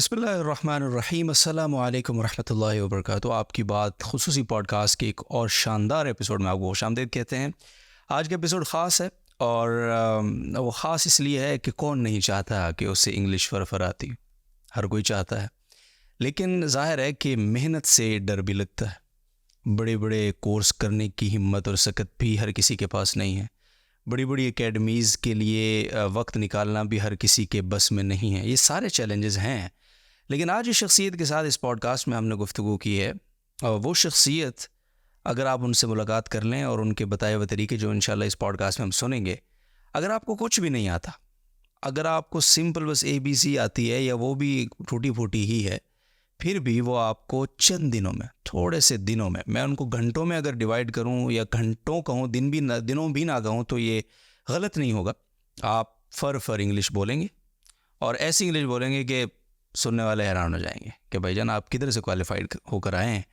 बिस्मिल्लाहिर्रहमानिर्रहीम अस्सलामु अलैकुम वरहमतुल्लाहि वबरकातुहू। आपकी बात खुसूसी पॉडकास्ट के एक और शानदार एपिसोड में आपको खुशामदीद कहते हैं। आज का एपिसोड ख़ास है और वो ख़ास इसलिए है कि कौन नहीं चाहता कि उससे इंग्लिश फरफर आती। हर कोई चाहता है, लेकिन ज़ाहिर है कि मेहनत से डर भी लगता है। बड़े बड़े कोर्स करने की हिम्मत और सकत भी हर किसी के पास नहीं है। बड़ी बड़ी एकेडमीज़ के लिए वक्त निकालना भी हर किसी के बस में नहीं है। ये सारे चैलेंजेस हैं, लेकिन आज इस शख्सियत के साथ इस पॉडकास्ट में हमने गुफ्तगू की है। और वो शख्सियत, अगर आप उनसे मुलाकात कर लें और उनके बताए हुए तरीके जो इंशाल्लाह इस पॉडकास्ट में हम सुनेंगे, अगर आपको कुछ भी नहीं आता, अगर आपको सिंपल बस ABC आती है या वो भी टूटी फूटी ही है, फिर भी वो आपको चंद दिनों में, थोड़े से दिनों में, मैं उनको घंटों में अगर डिवाइड करूं या घंटों कहूं, दिनों भी ना कहूं तो ये गलत नहीं होगा। आप फर इंग्लिश बोलेंगे और ऐसी इंग्लिश बोलेंगे कि सुनने वाले हैरान हो जाएंगे कि भाईजान आप किधर से क्वालिफाइड होकर आए हैं।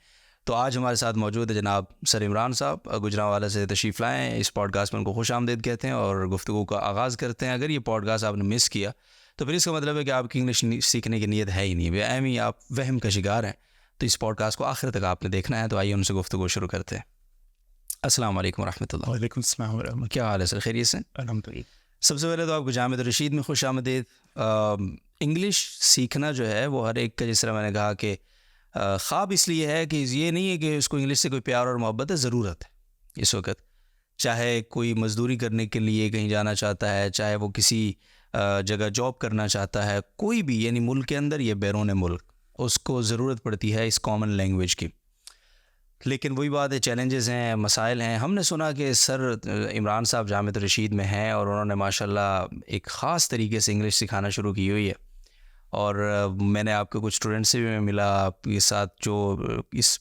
तो आज हमारे साथ मौजूद है जनाब सर इमरान साहब, गुजरांवाला से तशरीफ़ लाए हैं। इस पॉडकास्ट में उनको खुश आमदीद कहते हैं और गुफ्तगू का आगाज़ करते हैं। अगर ये पॉडकास्ट आपने मिस किया तो फिर इसका मतलब है कि आपकी इंग्लिश सीखने की नीयत है ही नहीं, एम ही आप वहम का शिकार हैं। तो इस पॉडकास्ट को आखिर तक आपने देखना है। तो आइए उनसे गुफ्तगू शुरू करते हैं। अस्सलाम वालेकुम रहमतुल्लाह। वालेकुम सलाम व रहमतुल्लाह। क्या हाल है सर, खैरियत से? अल्हम्दुलिल्लाह। सबसे पहले तो आपको जामिया रशीद में खुश आमदीद। इंग्लिश सीखना जो है वो हर एक का, जिस तरह मैंने कहा कि ख्वाब इसलिए है कि ये नहीं है कि उसको इंग्लिश से कोई प्यार और मोहब्बत है, ज़रूरत है इस वक्त। चाहे कोई मज़दूरी करने के लिए कहीं जाना चाहता है, चाहे वो किसी जगह जॉब करना चाहता है, कोई भी, यानी मुल्क के अंदर या बैरून मुल्क, उसको ज़रूरत पड़ती है इस कॉमन लैंग्वेज की। लेकिन वही बात है, चैलेंजेस हैं, मसाइल हैं। हमने सुना कि सर इमरान साहब जामिया रशीद में हैं और उन्होंने माशाल्लाह एक ख़ास तरीके से इंग्लिश सिखाना शुरू की हुई है। और मैंने आपके कुछ स्टूडेंट्स से भी मिला, आपके साथ जो इस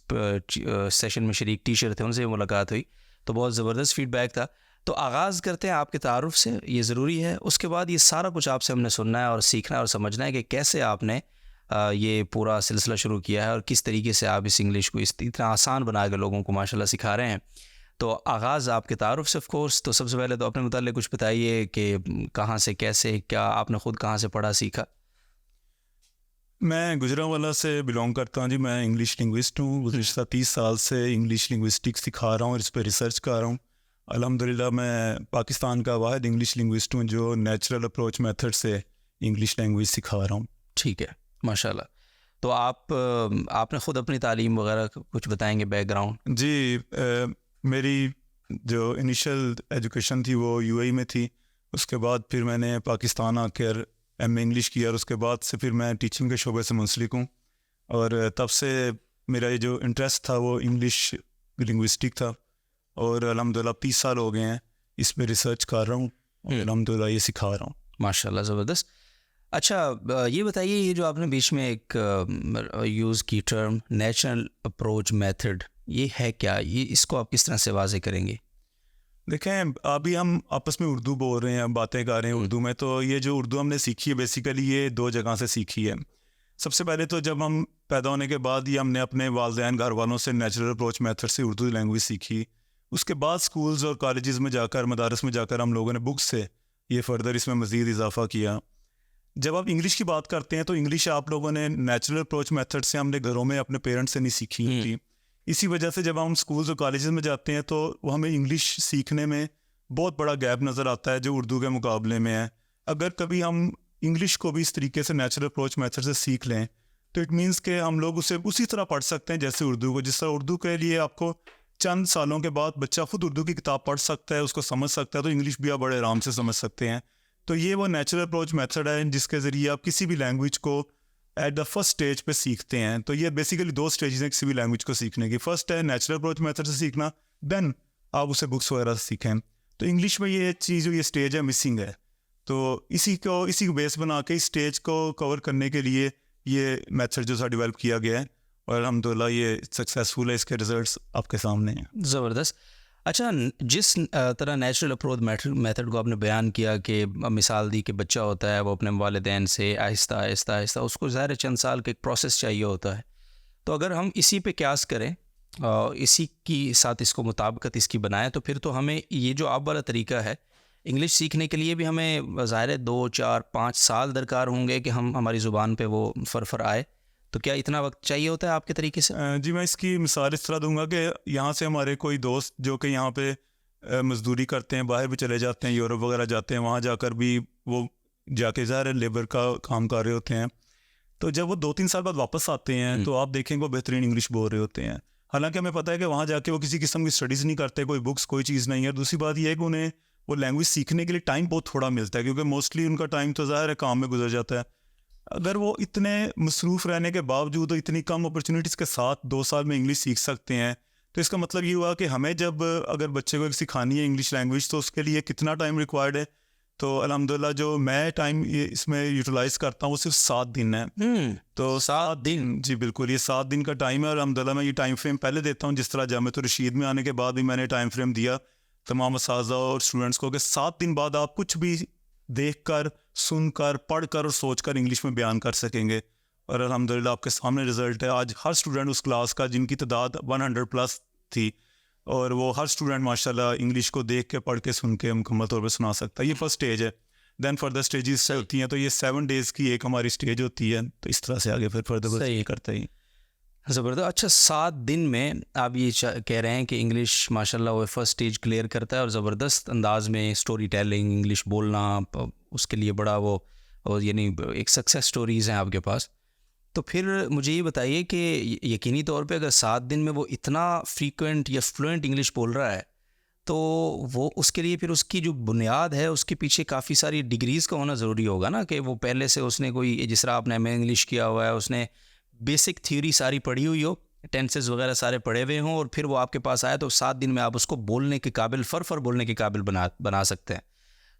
सेशन में शरीक टीचर थे उनसे भी मुलाकात हुई, तो बहुत ज़बरदस्त फ़ीडबैक था। तो आगाज़ करते हैं आपके तारुफ से, ये ज़रूरी है। उसके बाद ये सारा कुछ आपसे हमने सुनना है और सीखना है और समझना है कि कैसे आपने ये पूरा सिलसिला शुरू किया है और किस तरीके से आप इस इंग्लिश को इतना आसान बना के लोगों को माशाल्लाह सिखा रहे हैं। तो आगाज़ आपके तारुफ से ऑफ कोर्स। तो सबसे पहले तो अपने मुताल्लिक़ कुछ बताइए कि कहाँ से, कैसे, क्या आपने ख़ुद कहाँ से पढ़ा सीखा? मैं गुजरांवाला से बिलोंग करता हूँ जी। मैं इंग्लिश लिंग्विस्ट हूँ। गुज़श्ता 30 साल से इंग्लिश लिंग्विस्टिक्स सिखा रहा हूँ और इस पर रिसर्च कर रहा हूँ। अल्हम्दुलिल्लाह मैं पाकिस्तान का वाहिद इंग्लिश लिंग्विस्ट हूँ जो नेचुरल अप्रोच मेथड से इंग्लिश लैंग्वेज सिखा रहा हूँ। ठीक है, माशाल्लाह। तो आपने ख़ुद अपनी तालीम वगैरह कुछ बताएंगे, बैकग्राउंड? जी, मेरी जो इनिशियल एजुकेशन थी वो UAE में थी। उसके बाद फिर मैंने पाकिस्तान आकर MA इंग्लिश किया और उसके बाद से फिर मैं टीचिंग के शोबे से मुंसलिक हूँ। और तब से मेरा ये जो इंटरेस्ट था वो इंग्लिश लिंग्विस्टिक था और अल्हम्दुलिल्लाह 30 साल हो गए हैं इस पर रिसर्च कर रहा हूँ और अल्हम्दुलिल्लाह ये सिखा रहा हूँ। माशाल्लाह, ज़बरदस्त। अच्छा, ये बताइए, ये जो आपने बीच में एक यूज़ की टर्म नेचुरल अप्रोच मेथड, ये है क्या? ये इसको आप किस तरह से वाज़े करेंगे? देखें, अभी हम आपस में उर्दू बोल रहे हैं, बातें कर रहे हैं उर्दू में, तो ये जो उर्दू हमने सीखी है बेसिकली ये 2 जगह से सीखी है। सबसे पहले तो जब हम पैदा होने के बाद ही हमने अपने वालिदैन घर वालों से नेचुरल अप्रोच मेथड से उर्दू लैंग्वेज सीखी। उसके बाद स्कूल्स और कॉलेजेस में जाकर, मदारस में जाकर हम लोगों ने बुक्स से ये फर्दर इसमें मज़ीद इजाफा किया। जब आप इंग्लिश की बात करते हैं तो इंग्लिश आप लोगों ने नेचुरल अप्रोच मेथड से हमने घरों में अपने पेरेंट्स से नहीं सीखी होती। इसी वजह से जब हम स्कूल्स और कॉलेजेस में जाते हैं तो वो हमें इंग्लिश सीखने में बहुत बड़ा गैप नज़र आता है जो उर्दू के मुकाबले में है। अगर कभी हम इंग्लिश को भी इस तरीके से नेचुरल अप्रोच मेथड से सीख लें तो इट मीन्स कि हम लोग उसे उसी तरह पढ़ सकते हैं जैसे उर्दू को। जिस तरह उर्दू के लिए आपको चंद सालों के बाद बच्चा खुद उर्दू की किताब पढ़ सकता है, उसको समझ सकता है, तो इंग्लिश भी आप बड़े आराम से समझ सकते हैं। तो ये वो नेचुरल अप्रोच मेथड है जिसके ज़रिए आप किसी भी लैंग्वेज को एट द फर्स्ट स्टेज पे सीखते हैं। तो ये बेसिकली 2 स्टेजेस हैं किसी भी लैंग्वेज को सीखने की। फर्स्ट है नेचुरल अप्रोच मेथड से सीखना, देन आप उसे बुक्स वगैरह से सीखें। तो इंग्लिश में ये चीज़, ये स्टेज है, मिसिंग है। तो इसी को बेस बना के इस स्टेज को कवर करने के लिए ये मेथड जो सा डेवलप किया गया है और अल्हम्दुलिल्लाह ये सक्सेसफुल है। इसके रिजल्ट्स आपके सामने हैं। ज़बरदस्त। अच्छा, जिस तरह नेचुरल अप्रोच मेथड को आपने बयान किया कि मिसाल दी कि बच्चा होता है वो अपने वालिदैन से आहिस्ता आहिस्ता आहिस्ता, उसको ज़ाहिर चंद साल का एक प्रोसेस चाहिए होता है। तो अगर हम इसी पे क्यास करें और इसी की साथ इसको मुताबिकत इसकी बनाएं तो फिर तो हमें ये जो आप वाला तरीका है इंग्लिश सीखने के लिए भी हमें ज़ाहिर है 2, 4, 5 साल दरकार होंगे कि हमारी ज़ुबान पे वो फर आए, तो क्या इतना वक्त चाहिए होता है आपके तरीके से? जी, मैं इसकी मिसाल इस तरह दूंगा कि यहाँ से हमारे कोई दोस्त जो कि यहाँ पे मजदूरी करते हैं, बाहर भी चले जाते हैं, यूरोप वगैरह जाते हैं, वहाँ जाकर भी वो जाके ज़ाहिर है लेबर का काम कर रहे होते हैं। तो जब वो 2-3 साल बाद वापस आते हैं तो आप देखेंगे वो बेहतरीन इंग्लिश बोल रहे होते हैं। हालांकि हमें पता है कि वहाँ जाके वो किसी किस्म की स्टडीज़ नहीं करते, कोई बुक्स कोई चीज़ नहीं है। दूसरी बात ये है कि उन्हें वो लैंग्वेज सीखने के लिए टाइम बहुत थोड़ा मिलता है, क्योंकि मोस्टली उनका टाइम तो ज़ाहिर है काम में गुजर जाता है। अगर वो इतने मसरूफ़ रहने के बावजूद और इतनी कम अपॉर्चुनिटीज़ के साथ 2 साल में इंग्लिश सीख सकते हैं, तो इसका मतलब ये हुआ कि हमें जब अगर बच्चे को सिखानी है इंग्लिश लैंग्वेज तो उसके लिए कितना टाइम रिक्वायर्ड है। तो अल्हम्दुलिल्लाह जो मैं टाइम इसमें यूटिलाइज़ करता हूँ वो सिर्फ 7 दिन है। तो 7 दिन, जी बिल्कुल, ये 7 दिन का टाइम है। और अल्हम्दुलिल्लाह मैं ये टाइम फ्रेम पहले देता हूँ, जिस तरह जामिअत रशीद में आने के बाद भी मैंने टाइम फ्रेम दिया तमाम असातिज़ा और स्टूडेंट्स को कि 7 दिन बाद आप कुछ भी देख कर, सुन कर, पढ़ कर और सोच कर इंग्लिश में बयान कर सकेंगे। और अल्हम्दुलिल्लाह आपके सामने रिज़ल्ट है। आज हर स्टूडेंट उस क्लास का जिनकी तादाद 100+ थी, और वो हर स्टूडेंट माशाल्लाह इंग्लिश को देख के, पढ़ के, सुन के मुकम्मल तौर पे सुना सकता है। ये फर्स्ट स्टेज है। देन फर्दर स्टेजेस होती हैं, तो ये 7 डेज़ की एक हमारी स्टेज होती है। तो इस तरह से आगे फिर फर्दर सही करते हैं। ज़बरदस्त। अच्छा, 7 दिन में आप ये कह रहे हैं कि इंग्लिश माशाल्लाह वो फर्स्ट स्टेज क्लियर करता है और ज़बरदस्त अंदाज में स्टोरी टेलिंग, इंग्लिश बोलना, उसके लिए बड़ा वो यानी एक सक्सेस स्टोरीज़ हैं आपके पास। तो फिर मुझे ये बताइए कि यकीनी तौर पे अगर 7 दिन में वो इतना फ्रीक्वेंट या फ्लुएंट इंग्लिश बोल रहा है, तो वो उसके लिए फिर उसकी जो बुनियाद है उसके पीछे काफ़ी सारी डिग्रीज़ का होना ज़रूरी होगा ना, कि वो पहले से उसने कोई, जिस तरह आपने एमए इंग्लिश किया हुआ है, उसने बेसिक थ्योरी सारी पढ़ी हुई हो, टेंसेस वगैरह सारे पढ़े हुए हों, और फिर वो आपके पास आया तो 7 दिन में आप उसको बोलने के काबिल, फर बोलने के काबिल बना सकते हैं।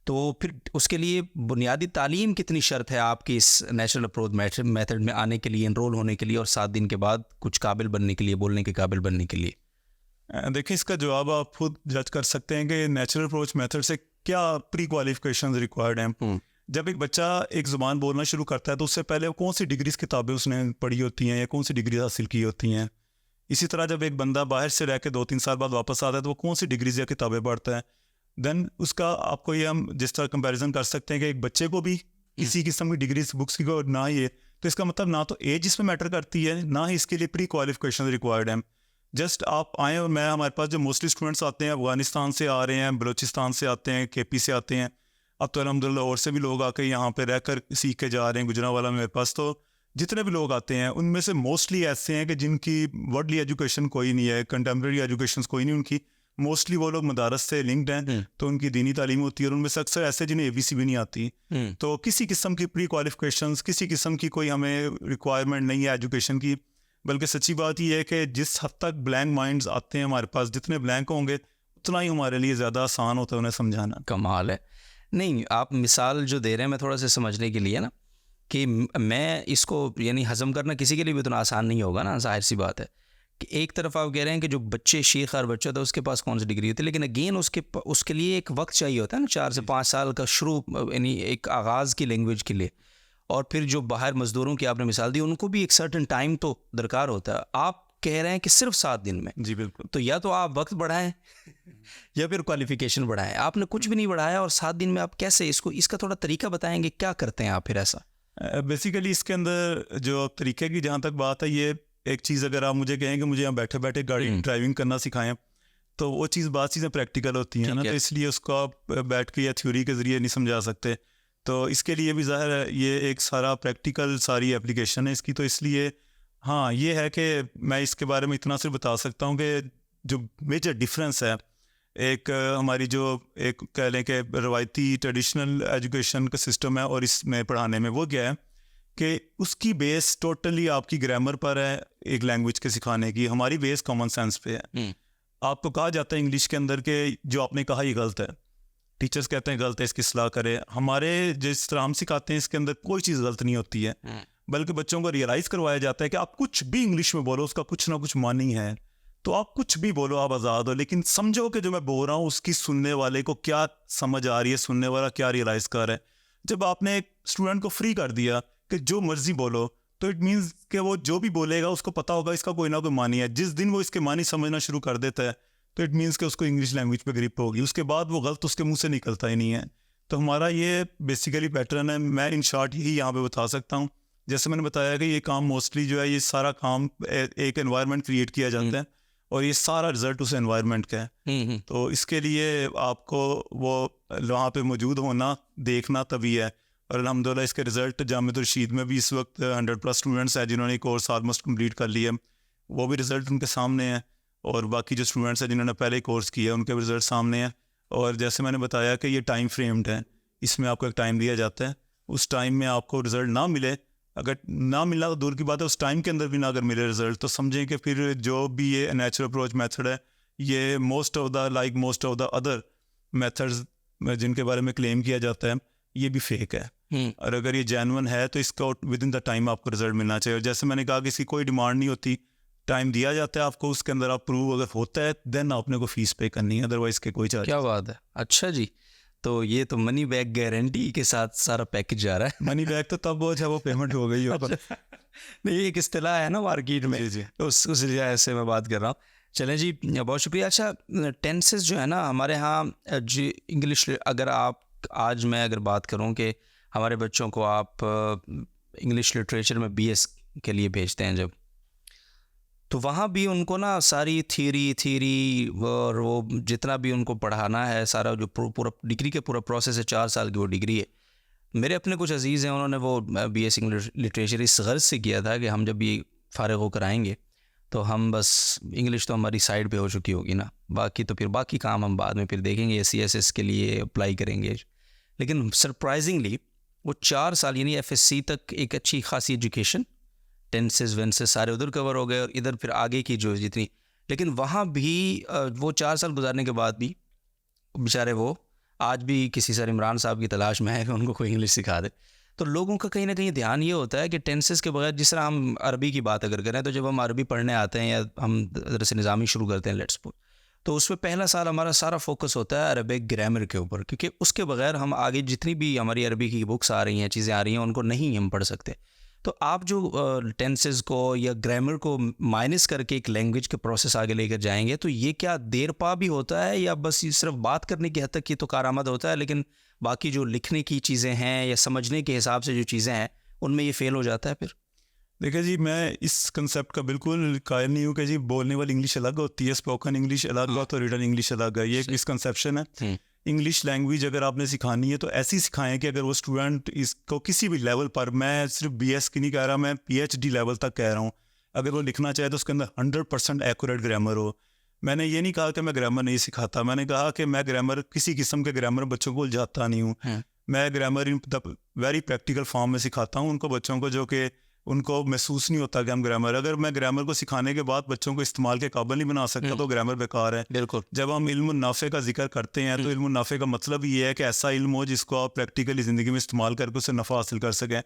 तो फिर उसके लिए बुनियादी तालीम कितनी शर्त है आपकी इस नेचुरल अप्रोच मेथड में आने के लिए, एनरोल होने के लिए, और 7 दिन के बाद कुछ काबिल बनने के लिए, बोलने के काबिल बनने के लिए? देखिए, इसका जवाब आप खुद जज कर सकते हैं कि नेचुरल अप्रोच मेथड से क्या प्री क्वालिफिकेशन रिक्वायर्ड हैं। जब एक बच्चा एक ज़ुबान बोलना शुरू करता है तो उससे पहले कौन सी डिग्रीज किताबें उसने पढ़ी होती हैं या कौन सी डिग्री हासिल की होती हैं। इसी तरह जब एक बंदा बाहर से रह के 2-3 साल बाद वापस आता है तो वो कौन सी डिग्रीज या किताबें पढ़ता है। देन उसका आपको ये हम जिस तरह कंपैरिजन कर सकते हैं कि एक बच्चे को भी इसी किस्म की डिग्रीज बुक्स की को ना ये, तो इसका मतलब ना तो एज इसमें मैटर करती है, ना ही इसके लिए प्री क्वालिफिकेशन रिक्वायर्ड है। जस्ट आप आएँ, और मैं, हमारे पास जो मोस्टली स्टूडेंट्स आते हैं अफगानिस्तान से आ रहे हैं, बलूचिस्तान से आते हैं, केपी से आते हैं, अब तो अल्हम्दुलिल्लाह और से भी लोग आके यहाँ पे रहकर सीख के जा रहे हैं। गुजरांवाला में मेरे पास तो जितने भी लोग आते हैं उनमें से मोस्टली ऐसे हैं कि जिनकी वर्डली एजुकेशन कोई नहीं है, कंटेम्प्रेरी एजुकेशन कोई नहीं उनकी। मोस्टली वो लोग मदारस से लिंक्ड हैं, तो उनकी दीनी तालीम होती है, और उनमें से अक्सर ऐसे जिन्हें ABC भी नहीं आती। तो किसी किस्म की प्री क्वालिफिकेशंस, किसी किस्म की कोई हमें रिक्वायरमेंट नहीं है एजुकेशन की। बल्कि सच्ची बात ये है कि जिस हद तक ब्लैंक माइंड्स आते हैं हमारे पास, जितने ब्लैंक होंगे उतना ही हमारे लिए ज़्यादा आसान होता है उन्हें समझाना। कमाल है। नहीं, आप मिसाल जो दे रहे हैं मैं थोड़ा सा समझने के लिए ना, कि मैं इसको यानी हज़म करना किसी के लिए भी उतना आसान नहीं होगा ना, जाहिर सी बात है कि एक तरफ आप कह रहे हैं कि जो बच्चे शेख और बच्चा था उसके पास कौन सी डिग्री होती है, लेकिन अगेन उसके लिए एक वक्त चाहिए होता है ना, 4 से 5 साल का शुरू, यानी एक आगाज़ की लैंग्वेज के लिए। और फिर जो बाहर मज़दूरों की आपने मिसाल दी, उनको भी एक सर्टन टाइम तो दरकार होता है। आप कह रहे हैं कि सिर्फ 7 दिन में? जी बिल्कुल। तो या तो आप वक्त बढ़ाएं या फिर क्वालिफिकेशन बढ़ाएं। आपने कुछ भी नहीं बढ़ाया और 7 दिन में आप कैसे इसका थोड़ा तरीका बताएंगे, क्या करते हैं आप फिर ऐसा? बेसिकली इसके अंदर जो तरीके की जहाँ तक बात है, ये एक चीज़ अगर आप मुझे कहें कि मुझे यहाँ बैठे बैठे गाड़ी ड्राइविंग करना सिखाएं, तो वो बात चीज़ें प्रैक्टिकल होती हैं ना, तो इसलिए उसको आप बैठ के या थ्योरी के ज़रिए नहीं समझा सकते। तो इसके लिए भी ज़ाहिर है ये एक सारा प्रैक्टिकल सारी एप्लीकेशन है इसकी। तो इसलिए हाँ, ये है कि मैं इसके बारे में इतना सिर्फ बता सकता हूँ कि जो मेजर डिफरेंस है एक हमारी जो एक कह लें कि रवायती ट्रेडिशनल एजुकेशन का सिस्टम है और इसमें पढ़ाने में, वो क्या है कि उसकी बेस टोटली आपकी ग्रामर पर है एक लैंग्वेज के सिखाने की। हमारी बेस कॉमन सेंस पे है। आपको कहा जाता है इंग्लिश के अंदर कि जो आपने कहा ये गलत है, टीचर्स कहते हैं गलत है, इसकी सलाह करें। हमारे जिस तरह हम सिखाते हैं इसके अंदर कोई चीज़ गलत नहीं होती है, बल्कि बच्चों को रियलाइज़ करवाया जाता है कि आप कुछ भी इंग्लिश में बोलो उसका कुछ ना कुछ मानी है। तो आप कुछ भी बोलो, आप आज़ाद हो, लेकिन समझो कि जो मैं बोल रहा हूँ उसकी सुनने वाले को क्या समझ आ रही है, सुनने वाला क्या रियलाइज़ कर रहा है। जब आपने एक स्टूडेंट को फ्री कर दिया कि जो मर्जी बोलो, तो इट मीन्स कि वो जो भी बोलेगा उसको पता होगा इसका कोई ना कोई मानी है। जिस दिन वो इसके मानी समझना शुरू कर देता है तो इट मीन्स कि उसको इंग्लिश लैंग्वेज पे ग्रिप होगी, उसके बाद वो गलत उसके मुंह से निकलता ही नहीं है। तो हमारा ये बेसिकली पैटर्न है। मैं इन शॉर्ट यही यहाँ पे बता सकता हूँ। जैसे मैंने बताया कि ये काम मोस्टली जो है, ये सारा काम एक एनवायरनमेंट क्रिएट किया जाता है और ये सारा रिजल्ट उस एनवायरनमेंट का है। तो इसके लिए आपको वो वहाँ पे मौजूद होना, देखना तभी है। और अल्हम्दुलिल्लाह इसके रिजल्ट जामिअतुल रशीद में भी इस वक्त 100+ स्टूडेंट्स हैं जिन्होंने कोर्स ऑलमोस्ट कंप्लीट कर लिया, वो भी रिजल्ट उनके सामने है। और बाकी जो स्टूडेंट्स हैं जिन्होंने पहले कोर्स किया उनके भी रिजल्ट सामने हैं। और जैसे मैंने बताया कि ये टाइम फ्रेम्ड है, इसमें आपको एक टाइम दिया जाता है, उस टाइम में आपको रिजल्ट ना मिले, अगर ना मिलना तो दूर की बात है, उस टाइम के अंदर भी ना अगर मिले रिजल्ट, तो समझें कि फिर जो भी ये नेचुरल अप्रोच मेथड है, ये most of the other methods जिनके बारे में क्लेम किया जाता है, ये भी फेक है। और अगर ये जेन्युइन है तो इसका विद इन द टाइम आपको रिजल्ट मिलना चाहिए। और जैसे मैंने कहा कि इसकी कोई डिमांड नहीं होती, टाइम दिया जाता है आपको, उसके अंदर आप प्रूव अगर होता है देन आपने को फीस पे करनी है, अदरवाइज के कोई चार्ज। क्या बात है, अच्छा जी। तो ये तो मनी बैक गारंटी के साथ सारा पैकेज जा रहा है। मनी बैक तो तब वो जब वो पेमेंट हो गई हो। नहीं, एक इस्तिलाह है ना मार्केट में, जी। तो उस लिहाज से मैं बात कर रहा हूँ। चलें जी, बहुत शुक्रिया। अच्छा, टेंसेस जो है ना हमारे यहाँ जी, इंग्लिश अगर आप आज मैं अगर बात करूँ कि हमारे बच्चों को आप इंग्लिश लिटरेचर में BS के लिए भेजते हैं जब, तो वहाँ भी उनको ना सारी थ्योरी और वो जितना भी उनको पढ़ाना है, सारा जो पूरा डिग्री के पूरा प्रोसेस है, 4 साल की वो डिग्री है। मेरे अपने कुछ अजीज़ हैं, उन्होंने वो BS इंग्लिश लिटरेचर इस गर्ज से किया था कि हम जब ये फ़ारिग होकर आएंगे तो हम बस इंग्लिश तो हमारी साइड पे हो चुकी होगी ना, बाकी तो फिर बाकी काम हम बाद में फिर देखेंगे, CSS के लिए अप्लाई करेंगे। लेकिन सरप्राइजिंगली वो 4 साल यानी FSC तक एक अच्छी खासी एजुकेशन, टेंसेस वेंसेस सारे उधर कवर हो गए और इधर फिर आगे की जो जितनी, लेकिन वहाँ भी वो 4 साल गुजारने के बाद भी बेचारे वो आज भी किसी सर इमरान साहब की तलाश में है कि उनको कोई इंग्लिश सिखा दे। तो लोगों का कहीं ना कहीं ध्यान ये होता है कि टेंसेस के बगैर, जिस तरह हम अरबी की बात अगर करें तो जब हम अरबी पढ़ने आते हैं या हम दरअसल निज़ामी शुरू करते हैं, लेट्स सपोज, तो उसमें पहला साल हमारा सारा फोकस होता है अरबिक ग्रामर के ऊपर, क्योंकि उसके बगैर हम आगे जितनी भी हमारी अरबी की बुक्स आ रही हैं, चीज़ें आ रही हैं, उनको नहीं हम पढ़ सकते। तो आप जो टेंसेस को या ग्रामर को माइनस करके एक लैंग्वेज के प्रोसेस आगे लेकर जाएंगे, तो ये क्या देर पा भी होता है या बस ये सिर्फ बात करने की हद तक ये तो कारआमद होता है, लेकिन बाकी जो लिखने की चीज़ें हैं या समझने के हिसाब से जो चीज़ें हैं उनमें ये फेल हो जाता है फिर? देखिए जी, मैं इस कंसेप्ट का बिल्कुल कायल नहीं हूँ कि जी बोलने वाली इंग्लिश अलग होती है, स्पोकन इंग्लिश अलग हो तो रिटन इंग्लिश अलग है। ये एक मिसकंसेप्शन है। इंग्लिश लैंग्वेज अगर आपने सिखानी है तो ऐसी सिखाएं कि अगर वो स्टूडेंट इसको किसी भी लेवल पर, मैं सिर्फ BS की नहीं कह रहा, मैं PhD लेवल तक कह रहा हूँ, अगर वो लिखना चाहे तो उसके अंदर 100% एक्यूरेट ग्रामर हो। मैंने ये नहीं कहा कि मैं ग्रामर नहीं सिखाता, मैंने कहा कि मैं ग्रामर, किसी किस्म के ग्रामर बच्चों को उलझाता नहीं हूँ। मैं grammar in the very practical form में सिखाता हूँ उनको, बच्चों को, जो कि उनको महसूस नहीं होता कि हम ग्रामर, अगर मैं ग्रामर को सिखाने के बाद बच्चों को इस्तेमाल के काबिल नहीं बना सकता तो ग्रामर बेकार है। बिल्कुल। जब हम इल्म नाफ़े का जिक्र करते हैं तो इल्म नाफ़े का मतलब ये है कि ऐसा इल्म हो जिसको आप प्रैक्टिकली ज़िंदगी में इस्तेमाल करके उससे नफ़ा हासिल कर सकें।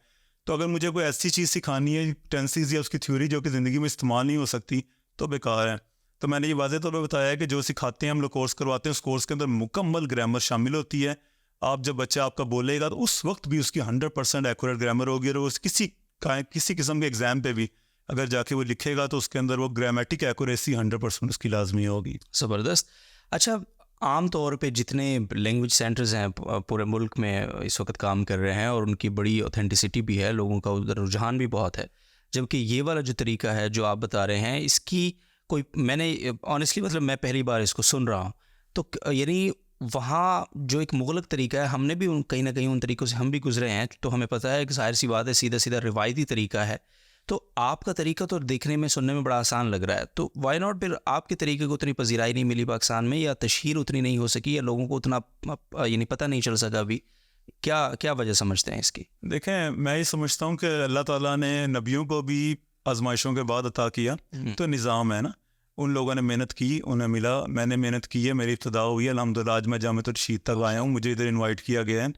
तो अगर मुझे कोई ऐसी चीज़ सिखानी है, टेंसेस या उसकी थ्योरी, जो कि ज़िंदगी में इस्तेमाल नहीं हो सकती, तो बेकार है। तो मैंने ये वाज़ेह तौर पर बताया कि जो सिखाते हैं, हम लोग कोर्स करवाते हैं, उस कोर्स के अंदर मुकम्मल ग्रामर शामिल होती है। आप जब बच्चा आपका बोलेगा तो उस वक्त भी उसकी 100% एक्यूरेट ग्रामर होगी, और उस किसी किस्म के एग्जाम पे भी अगर जाके वो लिखेगा तो उसके अंदर वो ग्रामेटिक एक्यूरेसी 100% उसकी लाजमी होगी। ज़बरदस्त। अच्छा, आम तौर पे जितने लैंग्वेज सेंटर्स हैं पूरे मुल्क में इस वक्त काम कर रहे हैं और उनकी बड़ी ऑथेंटिसिटी भी है, लोगों का उधर रुझान भी बहुत है, जबकि ये वाला जो तरीका है जो आप बता रहे हैं, इसकी कोई, मैंने ऑनेस्टली मतलब मैं पहली बार इसको सुन रहा हूँ। तो यानी वहाँ जो एक मुग़लक तरीका है, हमने भी कहीं ना कहीं उन तरीक़ों से हम भी गुजरे हैं, तो हमें पता है कि ज़ाहिर सी बात है सीधा सीधा रिवायती तरीका है। तो आपका तरीका तो देखने में, सुनने में बड़ा आसान लग रहा है, तो वाई नॉट फिर आपके तरीके को उतनी पजीराई नहीं मिली पाकिस्तान में, या तशहीर उतनी नहीं हो सकी, या लोगों को उतना यानी पता नहीं चल सका अभी? क्या वजह समझते हैं इसकी? देखें, मैं ये समझता हूँ कि अल्लाह ताला ने नबियों को भी आजमाइशों के बाद अता किया, तो निज़ाम है ना, उन लोगों ने मेहनत की, उन्हें मिला, मैंने मेहनत की है, मेरी इब्तिदा हुई है, अल्हम्दुलिल्लाह आज मैं जामिअतुल रशीद तक आया हूँ, मुझे इधर इनवाइट किया गया है,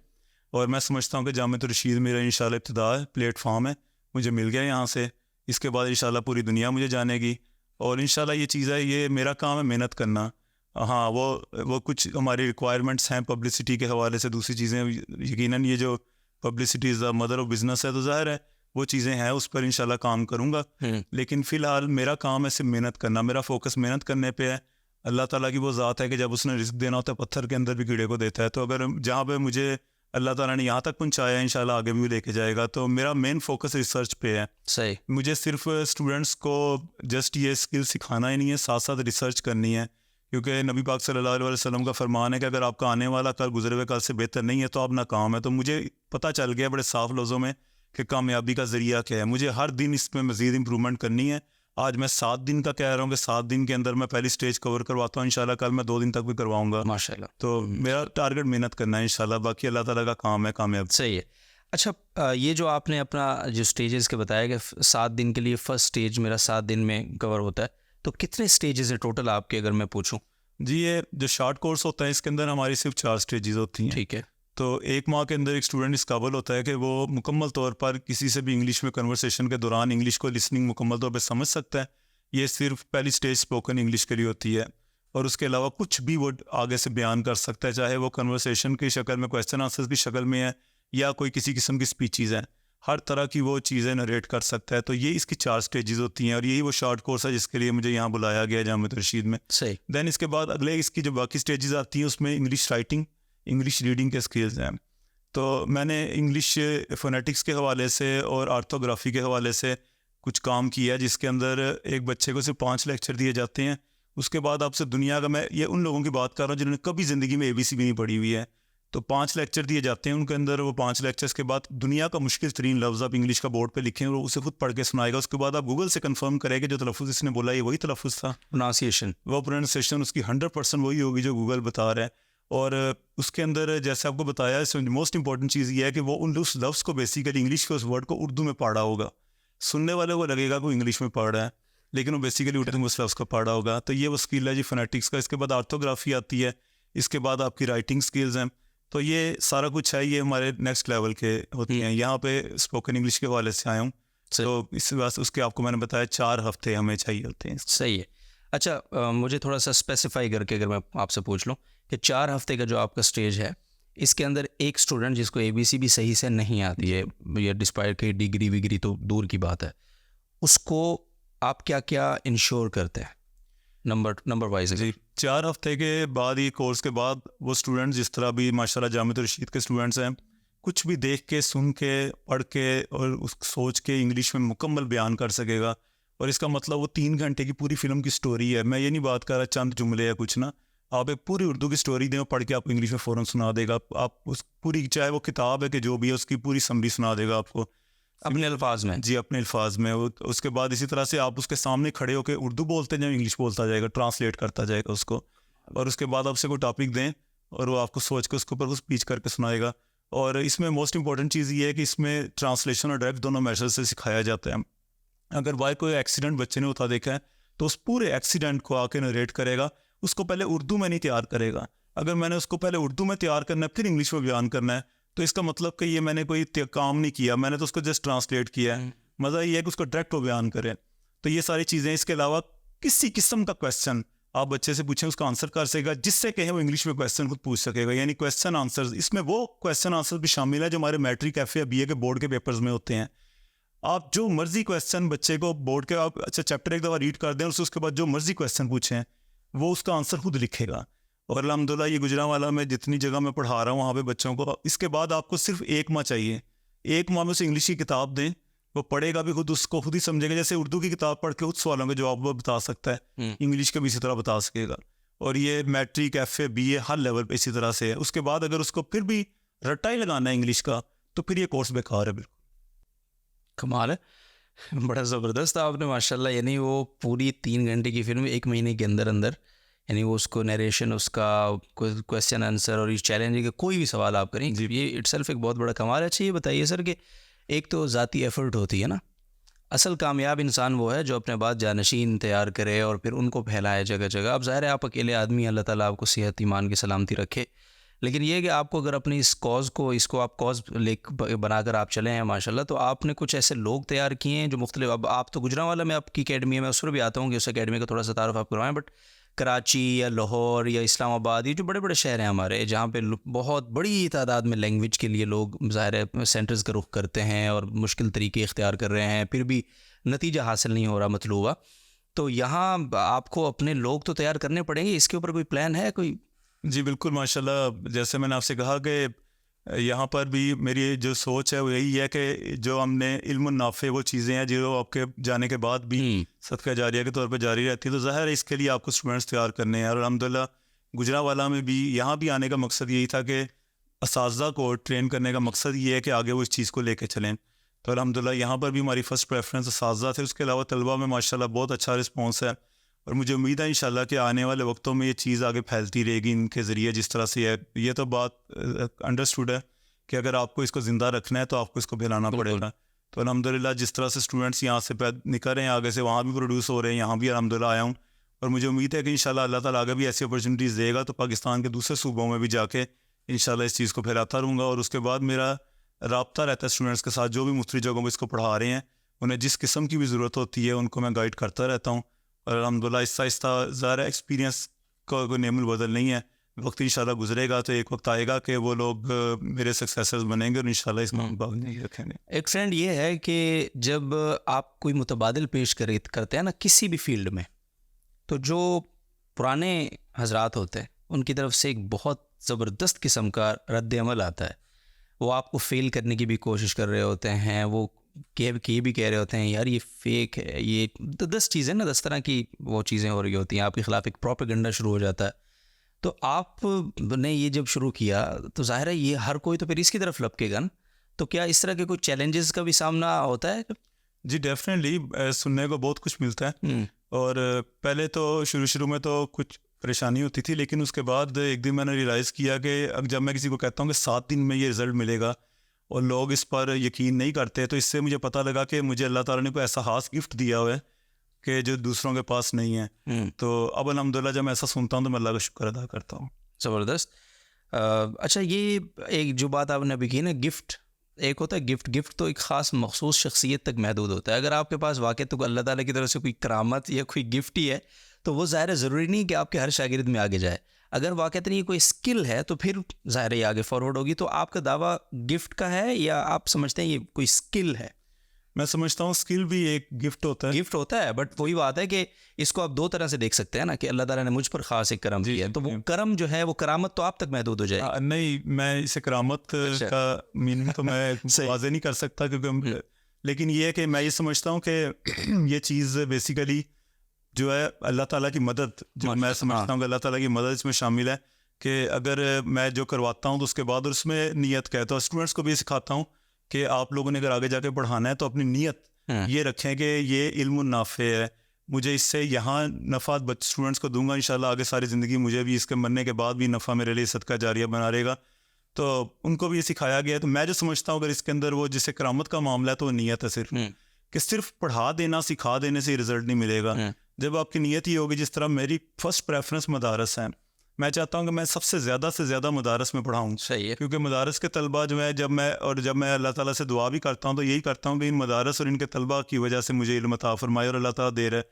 और मैं समझता हूँ कि जामिअतुल रशीद मेरा इंशाल्लाह इब्तिदा है, प्लेटफॉर्म है, मुझे मिल गया यहाँ से, इसके बाद इंशाल्लाह पूरी दुनिया मुझे जानेगी, और इंशाल्लाह ये चीज़ है, ये मेरा काम है मेहनत करना। हाँ, वो कुछ हमारी रिक्वायरमेंट्स हैं पब्लिसिटी के हवाले से, दूसरी चीज़ें, यकीनन ये जो publicity is the mother of business है, तो ज़ाहिर है वो चीज़ें हैं, उस पर इंशाल्लाह काम करूँगा, लेकिन फ़िलहाल मेरा काम है सिर्फ मेहनत करना, मेरा फोकस मेहनत करने पे है, अल्लाह ताला की वो ज़ात है कि जब उसने रिस्क देना होता है पत्थर के अंदर भी कीड़े को देता है। तो अगर जहाँ पे मुझे अल्लाह ताला ने यहाँ तक पहुँचाया है, इंशाल्लाह आगे भी लेके जाएगा। तो मेरा मेन फोकस रिसर्च पे है। सही। मुझे सिर्फ स्टूडेंट्स को जस्ट ये स्किल सिखाना ही नहीं है, साथ साथ रिसर्च करनी है, क्योंकि नबी पाक सल्लल्लाहु अलैहि वसल्लम का फरमान है कि अगर आपका आने वाला कल गुजरे हुए कल से बेहतर नहीं है तो आप नाकाम है। तो मुझे पता चल गया बड़े साफ लफ्ज़ों में कि कामयाबी का ज़रिया क्या है। मुझे हर दिन इसमें मज़ीद इम्प्रूवमेंट करनी है। आज मैं 7 दिन का कह रहा हूँ कि 7 दिन के अंदर मैं पहली स्टेज कवर करवाता हूँ, इंशाल्लाह कल मैं 2 दिन तक भी करवाऊँगा। माशाल्लाह। तो मेरा टारगेट मेहनत करना है इंशाल्लाह, बाकी अल्लाह ताला का काम है कामयाब। सही है। अच्छा, ये जो आपने अपना जो स्टेजेस के बताया कि 7 दिन के लिए फ़र्स्ट स्टेज मेरा 7 दिन में कवर होता है, तो कितने स्टेजेस है टोटल आपके, अगर मैं पूछूं? जी, ये जो शॉर्ट कोर्स होता है इसके अंदर हमारी सिर्फ 4 स्टेजेस होती हैं। ठीक है। तो 1 माह के अंदर एक स्टूडेंट इस काबिल होता है कि वो मुकम्मल तौर पर किसी से भी इंग्लिश में कन्वर्सेशन के दौरान इंग्लिश को लिसनिंग मुकम्मल तौर पर समझ सकता है। ये सिर्फ पहली स्टेज स्पोकन इंग्लिश के लिए होती है, और उसके अलावा कुछ भी वो आगे से बयान कर सकता है, चाहे वो कन्वर्सेशन की शक्ल में, क्वेश्चन आंसर की शक्ल में है, या कोई किसी किस्म की स्पीचेज़ हैं, हर तरह की वो चीज़ें नरेट कर सकता है। तो ये इसकी 4 स्टेजेस होती हैं, और यही वो शॉर्ट कोर्स है जिसके लिए मुझे यहाँ बुलाया गया जामिया रशीद में। सही। दैन इसके बाद अगले इसकी जो बाकी स्टेजेस आती हैं उसमें इंग्लिश राइटिंग, इंग्लिश रीडिंग के स्किल्स हैं। तो मैंने इंग्लिश फोनेटिक्स के हवाले से और आर्थोग्राफी के हवाले से कुछ काम किया, जिसके अंदर एक बच्चे को सिर्फ 5 लेक्चर दिए जाते हैं। उसके बाद आपसे दुनिया का, मैं ये उन लोगों की बात कर रहा हूँ जिन्होंने कभी ज़िंदगी में ABC भी नहीं पढ़ी हुई है, तो 5 लेक्चर दिए जाते हैं उनके अंदर। वो 5 लेक्चर्स के बाद दुनिया का मुश्किल तरीन लफ्ज़ आप इंग्लिश का बोर्ड पे लिखें और उसे खुद पढ़ के सुनाएगा। उसके बाद आप गूगल से कंफर्म करेंगे जो तलफ़ुज़ इसने बोला ये वही तलफ़ुज़ था, प्रोनाउंसिएशन, वो प्रोनाउंसिएशन उसकी 100% वही होगी जो गूगल बता रहा है। और उसके अंदर जैसे आपको बताया, इसमें मोस्ट इंपॉर्टेंट चीज़ ये है कि वो उस लफ्ज़ को बेसिकली इंग्लिश के उस वर्ड को उर्दू में पढ़ा होगा। सुनने वाले को लगेगा कि वो इंग्लिश में पढ़ रहा है, लेकिन वो बेसिकली उर्दू में उस लफ्ज़ को पढ़ा होगा। तो ये वो स्किल है जी फोनेटिक्स का। इसके बाद आर्थोग्राफी आती है, इसके बाद आपकी राइटिंग स्किल्स हैं। तो ये सारा कुछ है, ये हमारे नेक्स्ट लेवल के होती हैं। यहाँ पे स्पोकन इंग्लिश के हवाले से आया हूँ, तो इस वास्ते उसके आपको मैंने बताया 4 हफ्ते हमें चाहिए होते हैं। सही है। अच्छा, मुझे थोड़ा सा स्पेसिफाई करके अगर मैं आपसे पूछ लूँ कि 4 हफ्ते का जो आपका स्टेज है, इसके अंदर एक स्टूडेंट जिसको ABC भी सही से नहीं आती है, या डिस्पाइट की डिग्री विग्री तो दूर की बात है, उसको आप क्या क्या इंश्योर करते हैं नंबर वाइज? जी, 4 हफ्ते के बाद, ये कोर्स के बाद, वो स्टूडेंट जिस तरह भी माशाल्लाह जामिया रशीद के स्टूडेंट्स हैं, कुछ भी देख के, सुन के, पढ़ के और उस सोच के इंग्लिश में मुकम्मल बयान कर सकेगा। और इसका मतलब वो 3 घंटे की पूरी फिल्म की स्टोरी है। मैं ये नहीं बात कर रहा चंद जुमले या कुछ ना, आप एक पूरी उर्दू की स्टोरी दें, पढ़ के आपको इंग्लिश में फ़ौरन सुना देगा। आप उस पूरी, चाहे वो किताब है कि जो भी है, उसकी पूरी समरी सुना देगा आपको अपने अल्फाज में। जी, अपने अल्फाज में। उसके बाद इसी तरह से आप उसके सामने खड़े होकर उर्दू बोलते जाए, इंग्लिश बोलता जाएगा, ट्रांसलेट करता जाएगा उसको। और उसके बाद आपसे कोई टॉपिक दें और वो आपको सोच के उसके ऊपर कुछ स्पीच करके सुनाएगा। और इसमें मोस्ट इंपॉर्टेंट चीज़ ये है कि इसमें ट्रांसलेशन और डायरेक्ट दोनों मेथड से सिखाया जाता है। अगर बाय कोई एक्सीडेंट बच्चे ने होता देखा है तो उस पूरे एक्सीडेंट को आके नरेट करेगा, उसको पहले उर्दू में नहीं तैयार करेगा। अगर मैंने उसको पहले उर्दू में तैयार करना है फिर इंग्लिश में बयान करना है, तो इसका मतलब कि ये मैंने कोई काम नहीं किया, मैंने तो उसको जस्ट ट्रांसलेट किया है। मज़ा ये है कि उसको डायरेक्ट वो बयान करें। तो ये सारी चीज़ें। इसके अलावा किसी किस्म का क्वेश्चन आप बच्चे से पूछें, उसका आंसर कर सकेगा, जिससे कहें वो इंग्लिश में क्वेश्चन खुद पूछ सकेगा, यानी क्वेश्चन आंसर। इसमें वो क्वेश्चन आंसर भी शामिल है जो हमारे मैट्रिक, FA या BA के बोर्ड के पेपर्स में होते हैं। आप जो मर्जी क्वेश्चन बच्चे को बोर्ड के, आप अच्छा चैप्टर एक दफ़ा रीड कर दें, उसके बाद जो मर्जी क्वेश्चन पूछें वो उसका आंसर खुद लिखेगा। और अल्हम्दुलिल्लाह ये गुजरांवाला में जितनी जगह मैं पढ़ा रहा हूँ वहाँ पे बच्चों को, इसके बाद आपको सिर्फ 1 माह चाहिए। 1 माह में उसे इंग्लिश की किताब दें, वो पढ़ेगा भी खुद, उसको खुद ही समझेगा। जैसे उर्दू की किताब पढ़ के खुद सवालों के जवाब वो बता सकता है, इंग्लिश का भी इसी तरह बता सकेगा। और ये मैट्रिक, FA, BA हर लेवल पे इसी तरह से है। उसके बाद अगर उसको फिर भी रट्टा ही लगाना है इंग्लिश का, तो फिर ये कोर्स बेकार है। बिल्कुल कमाल है, बड़ा ज़बरदस्त आपने माशाल्लाह। यानी वो पूरी 3 घंटे की फिल्म 1 महीने के अंदर अंदर, यानी वो उसको नरेशन, उसका क्वेश्चन आंसर और इस चैलेंज के कोई भी सवाल आप करें, ये इटसेल्फ एक बहुत बड़ा कमाल है। अच्छा, ये बताइए सर कि एक तो ज़ाती एफ़र्ट होती है ना, असल कामयाब इंसान वो है जो अपने बाद जानशीन तैयार करे और फिर उनको फैलाए जगह जगह। अब ज़ाहिर है आप अकेले आदमी, अल्लाह ताला आपको सेहत ईमान की सलामती रखे, लेकिन ये है कि आपको अगर अपनी इस कॉज़ को, इसको आप कॉज़ बनाकर आप चले हैं माशाल्लाह, तो आपने कुछ ऐसे लोग तैयार किए हैं जो मुख्तलिफ, अब आप तो गुजरांवाला में आपकी अकेडमी है, मैं उस पर भी आता हूँ कि उस अकेडमी का थोड़ा सा तारुफ आप करवाएं, बट कराची या लाहौर या इस्लामाबाद, ये जो बड़े बड़े शहर हैं हमारे, जहाँ पे बहुत बड़ी तादाद में लैंग्वेज के लिए लोग ज़ाहिर है सेंटर्स का रुख करते हैं और मुश्किल तरीके इख्तियार कर रहे हैं, फिर भी नतीजा हासिल नहीं हो रहा मतलूबा, तो यहाँ आपको अपने लोग तो तैयार करने पड़ेंगे, इसके ऊपर कोई प्लान है कोई? जी बिल्कुल, माशाल्लाह। जैसे मैंने आपसे कहा कि यहाँ पर भी मेरी जो सोच है वो यही है कि जो हमने इल्म नाफ़े वो चीज़ें हैं जो आपके जाने के बाद भी सदका जारिया के तौर पे जारी रहती है, तो ज़ाहिर है इसके लिए आपको स्टूडेंट्स तैयार करने हैं। और अल्हम्दुलिल्लाह गुजरांवाला में भी यहाँ भी आने का मकसद यही था कि असातिज़ा को ट्रेन करने का मकसद ये है कि आगे वो इस चीज़ को लेके चलें। तो अल्हम्दुलिल्लाह यहाँ पर भी हमारी फ़र्स्ट प्रेफरेंस असातिज़ा थे। उसके अलावा तलबा में माशाल्लाह बहुत अच्छा रिस्पॉन्स है, और मुझे उम्मीद है इंशाल्लाह कि आने वाले वक्तों में ये चीज़ आगे फैलती रहेगी इनके ज़रिए जिस तरह से है। ये तो बात अंडरस्टूड है कि अगर आपको इसको ज़िंदा रखना है तो आपको इसको फैलाना पड़ेगा। तो अल्हम्दुलिल्लाह जिस तरह से स्टूडेंट्स यहाँ से निकल रहे हैं, आगे से वहाँ भी प्रोड्यूस हो रहे हैं, यहाँ भी अल्हम्दुलिल्लाह आया हूँ, और मुझे उम्मीद है कि इंशाल्लाह अल्लाह ताला आगे भी ऐसी अपॉर्चुनिटीज़ देगा तो पाकिस्तान के दूसरे सूबों में भी जाके इंशाल्लाह इस चीज़ को फैलाता रहूँगा। और उसके बाद मेरा राब्ता रहता है स्टूडेंट्स के साथ जो भी मुख्तलिफ जगहों पर इसको पढ़ा रहे हैं, उन्हें जिस किस्म की भी ज़रूरत होती है उनको मैं गाइड करता रहता हूँ। और अल्हम्दुलिल्लाह आहिस्ता आहिस्ता ज़ाहिर एक्सपीरियंस का कोई नेमुल बदल नहीं है, वक्त इंशाल्लाह गुजरेगा तो एक वक्त आएगा कि वो लोग मेरे सक्सेसर्स बनेंगे और इंशाल्लाह इसमें हम बाग नहीं रखेंगे। एक ट्रेंड ये है कि जब आप कोई मुतबादिल पेश करते हैं ना किसी भी फील्ड में, तो जो पुराने हजरात होते हैं उनकी तरफ से एक बहुत ज़बरदस्त किस्म का रद्द अमल आता है। वो आपको फेल करने की भी कोशिश कर रहे होते हैं, वो ये भी कह रहे होते हैं यार ये फेक है, ये 10 चीज़ें ना 10 तरह की वो चीज़ें हो रही होती हैं, आपके ख़िलाफ़ एक प्रोपेगेंडा शुरू हो जाता है। तो आपने ये जब शुरू किया तो ज़ाहिर है ये हर कोई तो फिर इसकी तरफ लपकेगा ना, तो क्या इस तरह के कोई चैलेंजेस का भी सामना होता है? जी डेफिनेटली, सुनने को बहुत कुछ मिलता है। और पहले तो शुरू में तो कुछ परेशानी होती थी, लेकिन उसके बाद एक दिन मैंने रियलाइज़ किया कि अब जब मैं किसी को कहता हूँ कि 7 दिन में ये रिज़ल्ट मिलेगा और लोग इस पर यकीन नहीं करते, तो इससे मुझे पता लगा कि मुझे अल्लाह ताला ने कोई ऐसा खास गिफ्ट दिया हुआ है कि जो दूसरों के पास नहीं है। तो अब अल्हम्दुलिल्लाह जब मैं ऐसा सुनता हूँ तो मैं अल्लाह का शुक्र अदा करता हूँ। ज़बरदस्त। अच्छा, ये एक जो बात आपने अभी की ना, गिफ्ट एक होता है गिफ्ट तो एक ख़ास मखसूस शख्सियत तक महदूद होता है। अगर आपके पास वाक़ई तो अल्लाह ताला की तरफ से कोई करामत या कोई गिफ्ट ही है तो वो ज़ाहिर है ज़रूरी नहीं कि आपके हर शागिर्द में आगे जाए। अगर वाक़ई ये कोई स्किल है तो फिर ज़ाहिर है ये आगे फॉरवर्ड होगी। तो आपका दावा गिफ्ट का है या आप समझते हैं ये कोई स्किल है? मैं समझता हूँ स्किल भी एक गिफ्ट होता है। गिफ्ट होता है, बट वही बात है कि इसको आप 2 तरह से देख सकते हैं ना कि अल्लाह ताला ने मुझ पर ख़ास एक करम किया है, तो वो करम जो है वो करामत तो आप तक महदूद हो जाए। नहीं, मैं इसे करामत का मीनिंग तो मैं वाज़े नहीं कर सकता क्योंकि लेकिन ये है कि मैं ये समझता हूँ कि ये चीज़ बेसिकली जो है अल्लाह ताला की मदद, जो मैं समझता हूँ कि अल्लाह ताला की मदद इसमें शामिल है कि अगर मैं जो करवाता हूँ तो उसके बाद और उसमें नीयत का है, तो स्टूडेंट्स को भी सिखाता हूँ कि आप लोगों ने अगर आगे जाके पढ़ाना है तो अपनी नीयत ये रखें कि ये इल्म नाफ़े है, मुझे इससे यहाँ नफ़ा स्टूडेंट्स को दूंगा, इंशाल्लाह आगे सारी ज़िंदगी मुझे भी इसके मरने के बाद भी नफ़ा मेरे लिए सदका जारिया बना रहेगा। तो उनको भी ये सिखाया गया है। तो मैं जो समझता हूँ अगर इसके अंदर वो जिसे करामत का मामला है तो वो नीयत है सिर्फ कि सिर्फ पढ़ा देना सिखा देने से रिज़ल्ट नहीं मिलेगा। जब आपकी नीयत ही होगी, जिस तरह मेरी फर्स्ट प्रेफरेंस मदारस है, मैं चाहता हूँ कि मैं सबसे ज़्यादा से ज़्यादा मदारस में पढ़ाऊँ। सही है। क्योंकि मदारस के तलबा जो है जब मैं अल्लाह ताला से दुआ भी करता हूँ तो यही करता हूँ कि इन मदारस और इनके तलबा की वजह से मुझे इल्म अता फरमाए और अल्लाह ताला दे रहा है।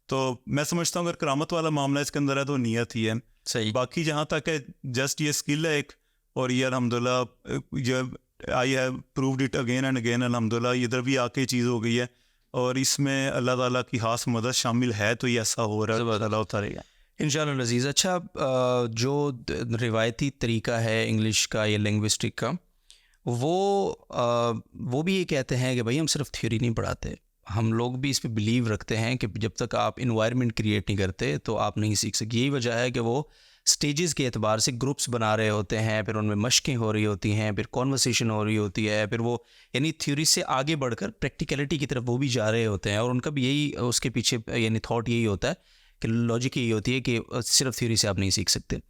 तो मैं समझता हूँ अगर करामत वाला मामला इसके अंदर है तो नीयत ही है। सही। बाकी जहाँ तक है जस्ट ये स्किल है एक, और ये अल्हम्दुलिल्लाह I have proved it again and again. अल्हम्दुलिल्लाह इधर भी आके चीज़ हो गई है और इसमें अल्लाह ताला की खास मदद शामिल है, तो ये ऐसा हो रहा है, अल्लाह होता रहेगा इंशाअल्लाह अज़ीज़। अच्छा, जो रिवायती तरीका है इंग्लिश का या लिंग्विस्टिक का, वो भी ये कहते हैं कि भाई हम सिर्फ थ्योरी नहीं पढ़ाते, हम लोग भी इस पे बिलीव रखते हैं कि जब तक आप इन्वायरमेंट क्रिएट नहीं करते तो आप नहीं सीख सकते। यही वजह है कि वो स्टेजेस के एतबार से ग्रुप्स बना रहे होते हैं, फिर उनमें मशकें हो रही होती हैं, फिर कॉन्वर्सेशन हो रही होती है, फिर वो यानी थ्योरी से आगे बढ़कर प्रैक्टिकलिटी की तरफ वो भी जा रहे होते हैं। और उनका भी यही उसके पीछे यानी थॉट यही होता है कि लॉजिक यही होती है कि सिर्फ थ्योरी से आप नहीं सीख सकते।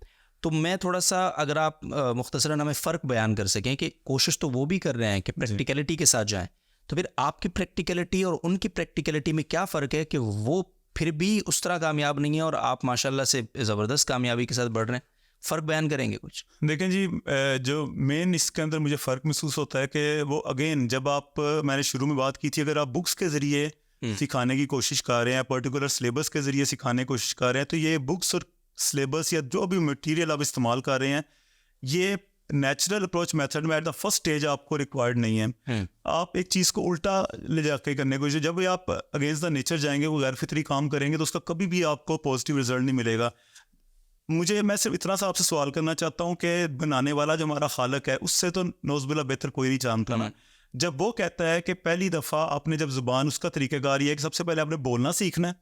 तो मैं थोड़ा सा अगर आप मुख्तसरन हमें फ़र्क बयान कर सकें कि कोशिश तो वो भी कर रहे हैं कि प्रैक्टिकलिटी के साथ जाएँ, तो फिर आपकी प्रैक्टिकलिटी और उनकी प्रैक्टिकलिटी में क्या फ़र्क है कि वो फिर भी उस तरह कामयाब नहीं है और आप माशाल्लाह से ज़बरदस्त कामयाबी के साथ बढ़ रहे हैं? फ़र्क बयान करेंगे कुछ? देखें जी, जो मेन इसके अंदर मुझे फ़र्क महसूस होता है कि वो अगेन जब मैंने शुरू में बात की थी, अगर आप बुक्स के ज़रिए सिखाने की कोशिश कर रहे हैं, पर्टिकुलर सिलेबस के ज़रिए सिखाने की कोशिश कर रहे हैं, तो ये बुक्स और सिलेबस या जो भी मटेरियल आप इस्तेमाल कर रहे हैं, ये नेचुरल अप्रोच मेथड में एट द फर्स्ट स्टेज आपको रिक्वायर्ड नहीं है। आप एक चीज़ को उल्टा ले जाके करने की कोशिश, जब भी आप अगेंस्ट द नेचर जाएंगे, वो गैर फितरी काम करेंगे, तो उसका कभी भी आपको पॉजिटिव रिजल्ट नहीं मिलेगा। मैं सिर्फ इतना सा आपसे सवाल करना चाहता हूँ कि बनाने वाला जो हमारा खालक है, उससे तो नौज़बिल्लाह बेहतर कोई नहीं जानता ना। जब वो कहता है कि पहली दफ़ा आपने जब ज़ुबान, उसका तरीक़ाकार ये है कि सबसे पहले आपने बोलना सीखना है,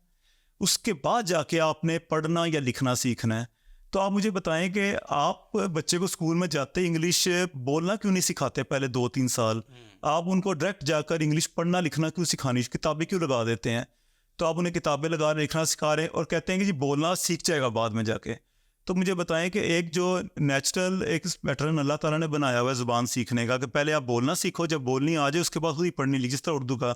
उसके बाद जाके आपने पढ़ना या लिखना सीखना है। तो आप मुझे बताएं कि आप बच्चे को स्कूल में जाते इंग्लिश बोलना क्यों नहीं सिखाते पहले 2-3 साल? आप उनको डायरेक्ट जाकर इंग्लिश पढ़ना लिखना क्यों सिखानी, किताबें क्यों लगा देते हैं? तो आप उन्हें किताबें लगा लिखना सिखा रहे हैं और कहते हैं कि जी बोलना सीख जाएगा बाद में जाके। तो मुझे बताएं कि एक जो नेचुरल एक पैटर्न अल्लाह ताला ने बनाया हुआ है ज़ुबान सीखने का, कि पहले आप बोलना सीखो, जब बोलनी आ जाए उसके बाद खुद ही पढ़नी लिखी, जिस तरह उर्दू का।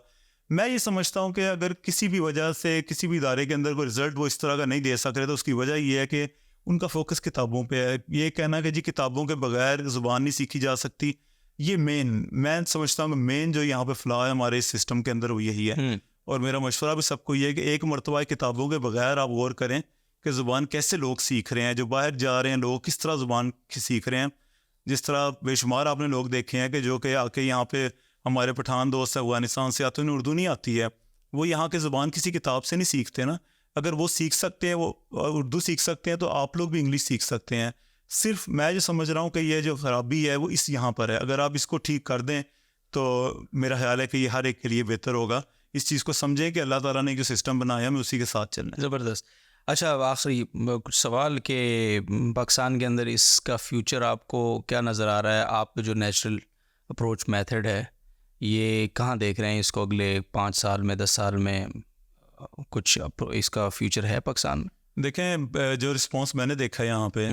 मैं ये समझता हूँ कि अगर किसी भी वजह से किसी भी इदारे के अंदर कोई रिजल्ट वो इस तरह का नहीं दे सक रहे, तो उसकी वजह ये है कि उनका फोकस किताबों पे है। ये कहना कि जी किताबों के बगैर ज़ुबान नहीं सीखी जा सकती, ये मैं समझता हूँ कि मेन जो यहाँ पे फ्लॉ है हमारे इस सिस्टम के अंदर, वो यही है। और मेरा मशवरा भी सबको ये है कि एक मरतबा किताबों के बगैर आप गौर करें कि ज़ुबान कैसे लोग सीख रहे हैं, जो बाहर जा रहे हैं लोग किस तरह ज़ुबान सीख रहे हैं। जिस तरह बेशुमार आपने लोग देखे हैं कि जो कि आके यहाँ पे, हमारे पठान दोस्त अफगानिस्तान से आते हैं, उन्हें उर्दू नहीं आती है, वो यहाँ के ज़ुबान किसी किताब से नहीं सीखते ना। अगर वो सीख सकते हैं, वो उर्दू सीख सकते हैं, तो आप लोग भी इंग्लिश सीख सकते हैं। सिर्फ मैं जो समझ रहा हूँ कि ये जो ख़राबी है वो इस यहाँ पर है। अगर आप इसको ठीक कर दें तो मेरा ख्याल है कि ये हर एक के लिए बेहतर होगा। इस चीज़ को समझें कि अल्लाह ताला ने जो सिस्टम बनाया हमें उसी के साथ चलना है। ज़बरदस्त। अच्छा, आखिरी कुछ सवाल के पाकिस्तान के अंदर इसका फ्यूचर आपको क्या नज़र आ रहा है? आप जो नेचुरल अप्रोच मेथड है, ये कहाँ देख रहे हैं इसको अगले 5 साल में, 10 साल में? कुछ इसका फ्यूचर है पाकिस्तान में? देखें, जो रिस्पांस मैंने देखा है यहाँ पे,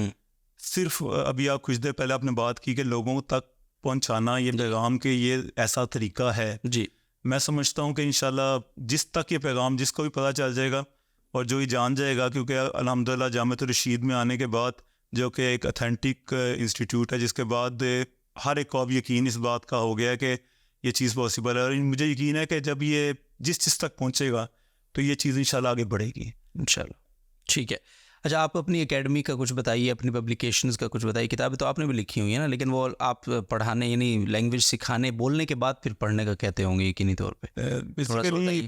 सिर्फ अभी आप कुछ देर पहले आपने बात की कि लोगों तक पहुँचाना ये पैगाम के ये ऐसा तरीका है जी। मैं समझता हूँ कि इंशाल्लाह जिस तक ये पैगाम जिसको भी पता चल जाएगा और जो ही जान जाएगा, क्योंकि अल्हम्दुलिल्लाह जामिअतुर रशीद में आने के बाद, जो कि एक ऑथेंटिक इंस्टीट्यूट है, जिसके बाद हर एक को अब यकीन इस बात का हो गया है कि ये चीज़ पॉसिबल है। और मुझे यकीन है कि जब ये जिस तक पहुँचेगा तो ये चीज़ इंशाल्लाह आगे बढ़ेगी इंशाल्लाह। ठीक है। अच्छा, आप अपनी एकेडमी का कुछ बताइए, अपनी पब्लिकेशंस का कुछ बताइए। किताबें तो आपने भी लिखी हुई है ना, लेकिन वो आप पढ़ाने यानी लैंग्वेज सिखाने, बोलने के बाद फिर पढ़ने का कहते होंगे यकीनी तौर पे। बेसिकली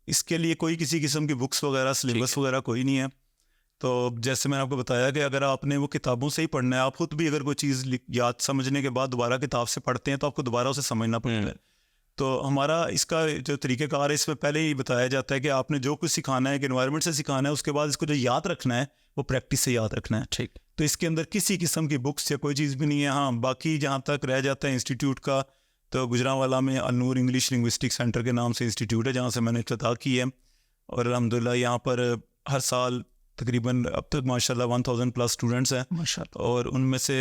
इसके लिए कोई किसी किस्म की बुक्स वगैरह, सिलेबस वगैरह कोई नहीं है। तो जैसे मैंने आपको बताया कि अगर आपने वो किताबों से ही पढ़ना है, आप खुद भी अगर कोई चीज़ याद समझने के बाद दोबारा किताब से पढ़ते हैं तो आपको दोबारा उसे समझना पड़ता है। तो हमारा इसका जो तरीक़ेकार है, इसमें पहले ही बताया जाता है कि आपने जो कुछ सिखाना है, एक एनवायरनमेंट से सिखाना है, उसके बाद इसको जो याद रखना है वो प्रैक्टिस से याद रखना है। ठीक। तो इसके अंदर किसी किस्म की बुक्स या कोई चीज़ भी नहीं है। हाँ, बाकी जहाँ तक रह जाता है इंस्टीट्यूट का, तो गुजरांवाला में अल-नूर इंग्लिश लिंग्विस्टिक सेंटर के नाम से इंस्टीट्यूट है, जहाँ से मैंने इफ्तिताह की है। और अल्हम्दुलिल्लाह यहाँ पर हर साल तकरीबन अब तक माशाल्लाह 1000+ स्टूडेंट्स हैं माशाल्लाह, और उनमें से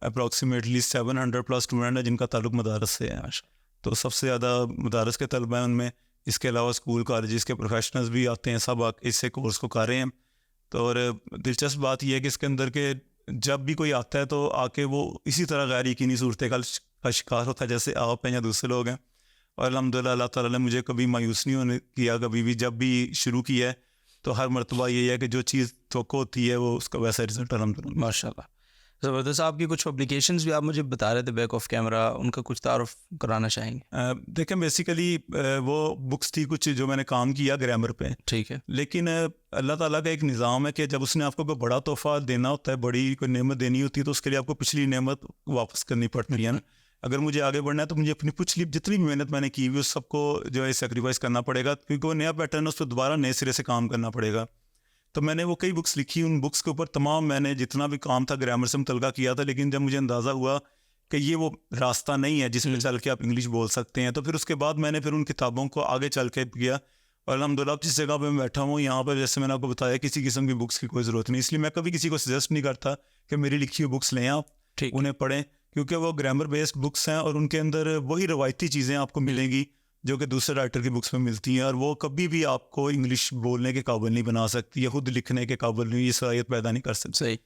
अप्रॉक्सीमेटली 700+ स्टूडेंट हैं जिनका ताल्लुक मदारस से है। तो सबसे ज़्यादा मदारस के तलबा हैं उनमें। इसके अलावा स्कूल कॉलेजेस के प्रोफेशनल्स भी आते हैं, सब इससे कोर्स को कर रहे हैं। तो और दिलचस्प बात यह है कि इसके अंदर के जब भी कोई आता है तो आके वो इसी तरह गैर यकीनी सूरत का शिकार होता है जैसे आप हैं या दूसरे लोग हैं। और अल्हम्दुलिल्लाह अल्लाह ताला ने मुझे कभी मायूस नहीं होने किया, कभी भी जब भी शुरू किया है तो हर मरतबा ये है कि जो चीज़ तवक्को होती है वो उसका वैसा रिजल्ट अल्हम्दुलिल्लाह। माशाल्लाह, ज़बरदस्त। आपकी कुछ पब्लिकेशंस भी आप मुझे बता रहे थे बैक ऑफ कैमरा, उनका कुछ तारुफ कराना चाहेंगे? देखें, बेसिकली वो बुक्स थी कुछ जो मैंने काम किया ग्रामर पे। ठीक है। लेकिन अल्लाह ताला का एक निज़ाम है कि जब उसने आपको कोई बड़ा तोहफ़ा देना होता है, बड़ी कोई नेमत देनी होती है, तो उसके लिए आपको पिछली नेमत वापस करनी पड़ती है ना। अगर मुझे आगे बढ़ना है तो मुझे अपनी पिछली जितनी भी मेहनत मैंने की हुई उस सबको जो है सेक्रीफाइस करना पड़ेगा, क्योंकि वो नया पैटर्न है, उस पर दोबारा नए सिरे से काम करना पड़ेगा। तो मैंने वो कई बुक्स लिखी, उन बुक्स के ऊपर तमाम मैंने जितना भी काम था ग्रामर से मुतलका किया था। लेकिन जब मुझे अंदाज़ा हुआ कि ये वो रास्ता नहीं है जिसमें चल के आप इंग्लिश बोल सकते हैं, तो फिर उसके बाद मैंने फिर उन किताबों को आगे चल के किया। और अल्हम्दुलिल्लाह जिस जगह पे मैं बैठा हूँ यहाँ पर, जैसे मैंने आपको बताया, किसी किस्म की बुक्स की कोई ज़रूरत नहीं। इसलिए मैं कभी किसी को सजेस्ट नहीं करता कि मेरी लिखी हुई बुक्स लें आप, उन्हें पढ़ें, क्योंकि वो ग्रामर बेस्ड बुक्स हैं और उनके अंदर वही रवायती चीज़ें आपको मिलेंगी जो कि दूसरे राइटर की बुक्स में मिलती हैं। और वो कभी भी आपको इंग्लिश बोलने के काबिल नहीं बना सकती या खुद लिखने के काबिल नहीं, ये सलाहियत पैदा नहीं कर सकती। सही।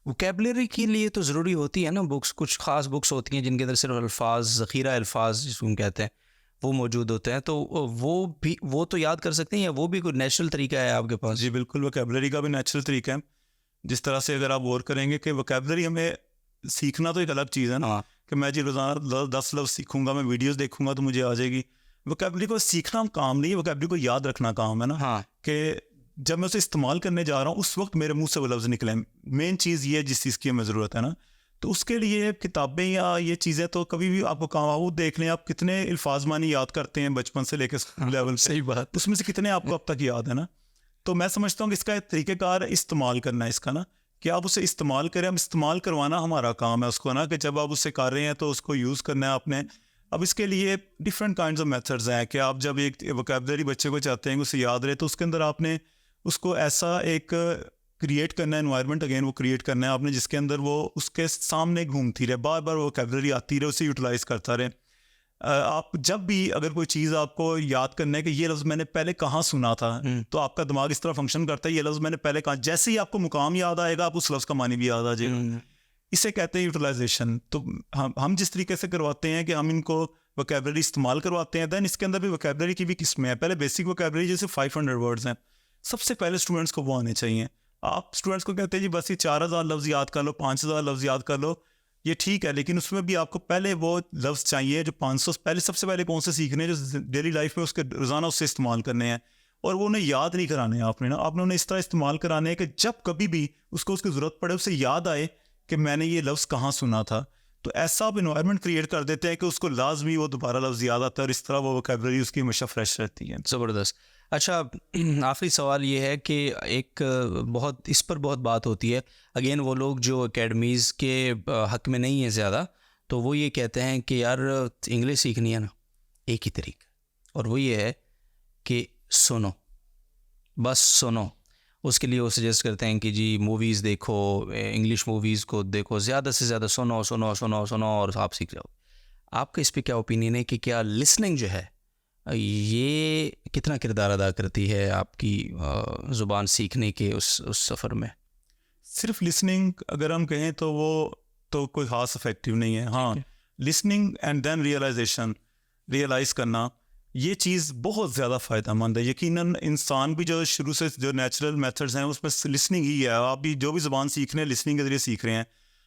वोकैबुलरी के लिए तो ज़रूरी होती है ना बुक्स, कुछ ख़ास बुक्स होती हैं जिनके अंदर सिर्फ अल्फाज, ज़ख़ीरा अल्फाज जिसको हम कहते हैं, वो मौजूद होते हैं। तो वो तो याद कर सकते हैं, या वो भी कोई नेचुरल तरीका है आपके पास? जी बिल्कुल, वोकैबुलरी का भी नेचुरल तरीका है। जिस तरह से अगर आप गौर करेंगे कि वोकैबुलरी हमें सीखना तो एक अलग चीज़ है ना, हाँ कि मैं जी रोज़ाना 10 लफ्ज़ सीखूंगा, मैं वीडियोस देखूंगा तो मुझे आ जाएगी। वोकैबुलरी को सीखना काम नहीं है, वोकैबुलरी को याद रखना काम है ना, हाँ कि जब मैं उसे इस्तेमाल करने जा रहा हूँ उस वक्त मेरे मुंह से वो लफ्ज़ निकले। मेन चीज़ ये है जिस चीज़ की हमें ज़रूरत है ना, तो उसके लिए किताबें या ये चीज़ें तो कभी भी आपको काम वो देख लें, आप कितने अल्फाज मानी याद करते हैं बचपन से लेकर स्कूल लेवल पे, सही बात। उसमें से कितने आपको अब तक याद है ना। तो मैं समझता हूँ कि इसका एक तरीक़ेकार इस्तेमाल करना है इसका ना, कि आप उसे इस्तेमाल करें। हम इस्तेमाल करवाना हमारा काम है उसको ना, कि जब आप उससे कर रहे हैं तो उसको यूज़ करना है आपने। अब इसके लिए डिफरेंट काइंड्स ऑफ मेथड्स हैं, कि आप जब एक वोकैबुलरी बच्चे को चाहते हैं कि उसे याद रहे, तो उसके अंदर आपने उसको ऐसा एक क्रिएट करना है, एनवायरनमेंट अगेन वो क्रिएट करना है आपने, जिसके अंदर वो उसके सामने घूमती रहे, बार बार वो वोकैबुलरी आती रहे, उसे यूटिलाइज़ करता रहे। आप जब भी अगर कोई चीज़ आपको याद करना है कि ये लफ्ज़ मैंने पहले कहाँ सुना था, तो आपका दिमाग इस तरह फंक्शन करता है, ये लफ्ज़ मैंने पहले कहाँ, जैसे ही आपको मुकाम याद आएगा आप उस लफ्ज़ का मानी भी याद आ जाएगा। इसे कहते हैं यूटिलाइजेशन। तो हम जिस तरीके से करवाते हैं कि हम इनको वोकैबुलरी इस्तेमाल करवाते हैं, दैन इसके अंदर भी वोकैबुलरी की भी किस्में हैं। पहले बेसिक वोकैबुलरी जैसे 500 वर्ड्स हैं, सबसे पहले स्टूडेंट्स को वो आने चाहिए। आप स्टूडेंट्स को कहते हैं जी बस ये 4000 लफ्ज़ याद कर लो, 5000 लफ्ज़ याद कर लो, ये ठीक है, लेकिन उसमें भी आपको पहले वो लफ्ज़ चाहिए जो 500 पहले, सबसे पहले कौन से सीखने हैं जो डेली लाइफ में उसके रोज़ाना उससे इस्तेमाल करने हैं, और वो उन्हें याद नहीं कराने हैं आपने ना, आपने उन्हें इस तरह इस्तेमाल कराने हैं कि जब कभी भी उसको उसकी ज़रूरत पड़े उसे याद आए कि मैंने ये लफ्ज़ कहाँ सुना था। तो ऐसा आप इन्वायरमेंट क्रिएट कर देते हैं कि उसको लाजमी वो दोबारा लफ्ज़ याद आता है, और इस तरह वो वोकैबुलरी उसकी हमेशा फ्रेश रहती है। ज़बरदस्त। अच्छा, आखिरी सवाल ये है कि एक बहुत इस पर बहुत बात होती है, अगेन वो लोग जो एकेडमीज़ के हक़ में नहीं है ज़्यादा, तो वो ये कहते हैं कि यार इंग्लिश सीखनी है ना, एक ही तरीका, और वो ये है कि सुनो, बस सुनो। उसके लिए वो सजेस्ट करते हैं कि जी मूवीज़ देखो, इंग्लिश मूवीज़ को देखो, ज़्यादा से ज़्यादा सुनो सुनो सुनो सुनो और आप सीख जाओ। आपका इस पे क्या ओपिनियन है कि क्या लिसनिंग जो है ये कितना किरदार अदा करती है आपकी ज़ुबान सीखने के उस सफ़र में? सिर्फ लिसनिंग अगर हम कहें तो वो तो कोई ख़ास इफेक्टिव नहीं है। हाँ, listening and then realization, realize करना, ये चीज़ बहुत ज़्यादा फ़ायदेमंद है। यकीनन इंसान भी जो शुरू से जो नेचुरल मेथड्स हैं उसमें लिसनिंग ही है। आप भी जो भी ज़ुबान सीख रहे हैं लिसनिंग के ज़रिए सीख रहे हैं।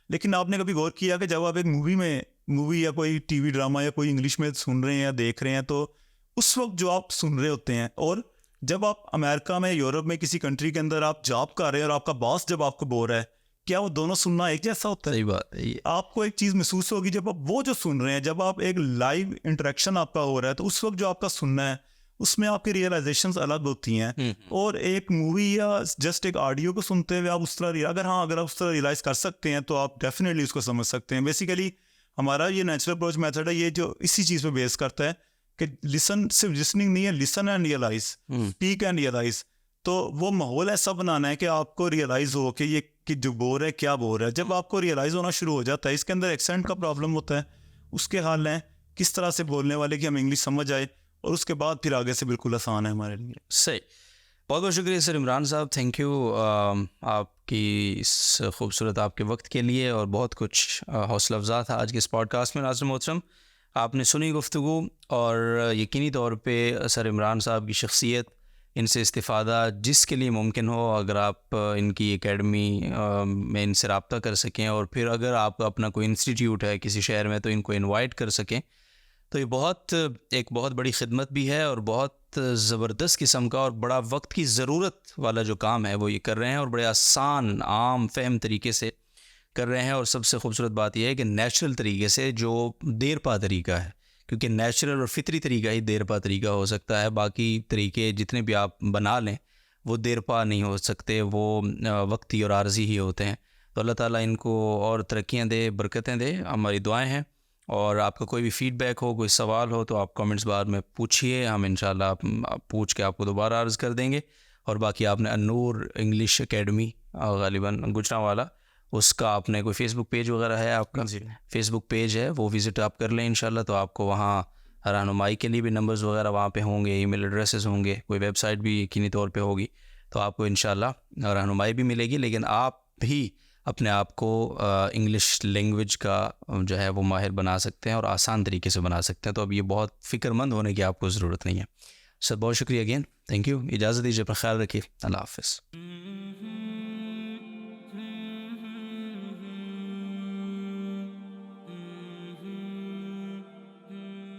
लेकिन आपने कभी गौर किया कि जब आप एक मूवी या कोई टीवी ड्रामा या कोई इंग्लिश में सुन रहे हैं या देख रहे हैं, तो उस वक्त जो आप सुन रहे होते हैं, और जब आप अमेरिका में, यूरोप में, किसी कंट्री के अंदर आप जॉब कर रहे हैं और आपका बॉस जब आपको बोल रहा है, क्या वो दोनों सुनना एक जैसा होता है? सही बात है ये। आपको एक चीज़ महसूस होगी जब आप वो जो सुन रहे हैं, जब आप एक लाइव इंटरेक्शन आपका हो रहा है, तो उस वक्त जो आपका सुनना है उसमें आपकी रियलाइजेशंस अलग होती हैं। और एक मूवी या जस्ट एक ऑडियो को सुनते हुए आप उस तरह, अगर आप उस तरह रियलाइज़ कर सकते हैं तो आप डेफिनेटली उसको समझ सकते हैं। बेसिकली हमारा ये नेचुरल अप्रोच मेथड है, ये जो इसी चीज़ पे बेस करता है कि लिसन, सिर्फ लिसनिंग नहीं है, listen and realize, speak and realize. तो वो माहौल ऐसा बनाना है कि आपको रियलाइज़ हो कि ये कि जो बोल रहा है क्या बोल रहा है। जब आपको रियलाइज़ होना शुरू हो जाता है, इसके अंदर एक्सेंट का प्रॉब्लम होता है, उसके हाल हैं किस तरह से बोलने वाले कि हम इंग्लिश समझ आए, और उसके बाद फिर आगे से बिल्कुल आसान है हमारे लिए। सही। बहुत बहुत शुक्रिया सर इमरान साहब, थैंक यू आपकी इस खूबसूरत आपके वक्त के लिए, और बहुत कुछ हौसला अफजा था आज के इस पॉडकास्ट में। नाज़रीन मोहतरम, आपने सुनी गुफ्तगू, और यकीनी तौर पे सर इमरान साहब की शख्सियत, इनसे इस्तिफ़ादा जिसके लिए मुमकिन हो, अगर आप इनकी एकेडमी में इनसे रब्ता कर सकें, और फिर अगर आपका अपना कोई इंस्टीट्यूट है किसी शहर में तो इनको इनवाइट कर सकें, तो ये एक बहुत बड़ी ख़िदमत भी है, और बहुत ज़बरदस्त किस्म का और बड़ा वक्त की ज़रूरत वाला जो काम है वो ये कर रहे हैं, और बड़े आसान आम फहम तरीके से कर रहे हैं। और सबसे खूबसूरत बात यह है कि नेचुरल तरीके से, जो देर पा तरीका है, क्योंकि नेचुरल और फितरी तरीका ही देर पा तरीका हो सकता है, बाकी तरीके जितने भी आप बना लें वो देर पा नहीं हो सकते, वो वक्ती और आर्जी ही होते हैं। तो अल्लाह ताला इनको और तरक्कियाँ दे, बरकतें दे, हमारी दुआएं हैं। और आपका कोई भी फ़ीडबैक हो, कोई सवाल हो, तो आप कमेंट्स बार में पूछिए, हम इंशाल्लाह आप पूछ के आपको दोबारा अर्ज़ कर देंगे। और बाकी आपने अन्नूर इंग्लिश एकेडमी ग़ालिबन गुजरांवाला, उसका आपने कोई फ़ेसबुक पेज वगैरह है आपका? जी, फ़ेसबुक पेज है, वो विज़िट आप कर लें इंशाल्लाह। तो आपको वहाँ रहनुमाई के लिए भी नंबर्स वगैरह वहाँ पे होंगे, ईमेल एड्रेसेस होंगे, कोई वेबसाइट भी यकीनी तौर पे होगी, तो आपको इंशाल्लाह रहनुमाई भी मिलेगी। लेकिन आप भी अपने आप को इंग्लिश लैंग्वेज का जो है वो माहिर बना सकते हैं, और आसान तरीके से बना सकते हैं। तो अब ये बहुत फ़िक्रमंद होने की आपको ज़रूरत नहीं है। सर बहुत शुक्रिया अगेन, थैंक यू। इजाज़त दीजिए, अपना ख्याल रखिए, अल्लाह हाफ़िज़।